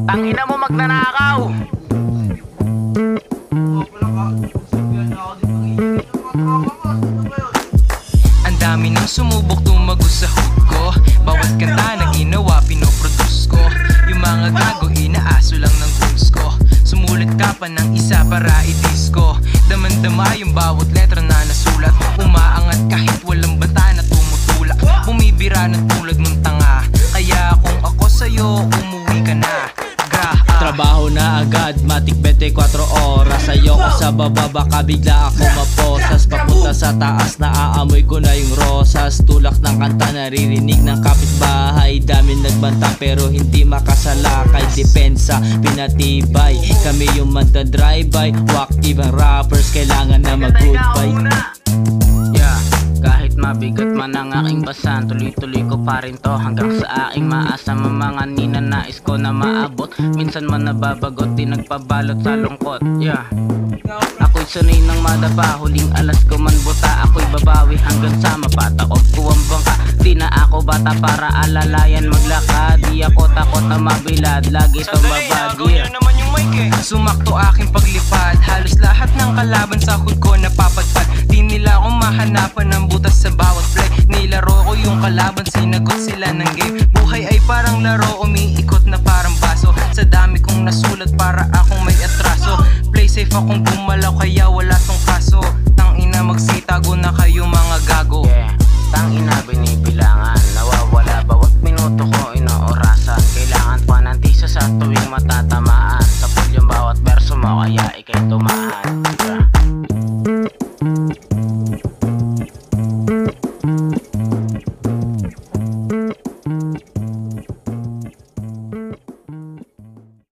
Tangina mo magnanakaw. Ang dami nang sumubok tumago sa hook ko. Bawat kanta na ginawa pinoproduce ko. Yung mga gago inaaso lang ng goals ko. Sumulit ka pa ng isa para i-disco. Daman-dama yung bawat letra na nasulat. Umaangat kahit walang banta na tumutulak. Bumibira ng tulad ng tanga. Kaya kung ako sa'yo, umuwi ka na. Trabaho na agad, matik 24 oras. Ayoko sa baba, baka bigla ako maposas. Papunta sa taas, naaamoy ko na yung rosas. Tulak ng kanta, naririnig ng kapitbahay. Dami nagbanta pero hindi makasalakay. Depensa, pinatibay. Kami yung manda-drive-by. Wak ibang rappers, kailangan na mag-goodbye. Yeah, kahit mabigat man ang aking basan, tuloy-tuloy ko pa rin to hanggang sa aking maasa. Mga ninanais ko na maabot. Minsan man nababagot, di nagpabalot sa lungkot. Yeah, ako'y sanay ng madapa, huling alas ko man buta. Ako'y babawi hanggang sa mapatakot ko ang bangka. Di na ako bata para alalayan maglakad. Di ako takot na mabilad, lagi itong mabagi. Sumakto aking paglipad, halos lahat ng kalaban sa hood ko napapadpad. Di nila ako mahanapan ng butas sa bawat play. Nilaro ko yung kalaban, sinagot sila ng game. Buhay ay parang laro, umiikot na parang baso. Sa dami kong nasulat para akong may atraso. Play safe akong gumalaw kaya wala tong kaso. Tangina magsitago na kayo mga gago. Yeah, tangina binibilangan, nawawala bawat minuto ko inoorasan. Kailangan pa ng tisa sa tuwing matatamaan. Sa pool yung bawat verso mo kaya ikay tumahan.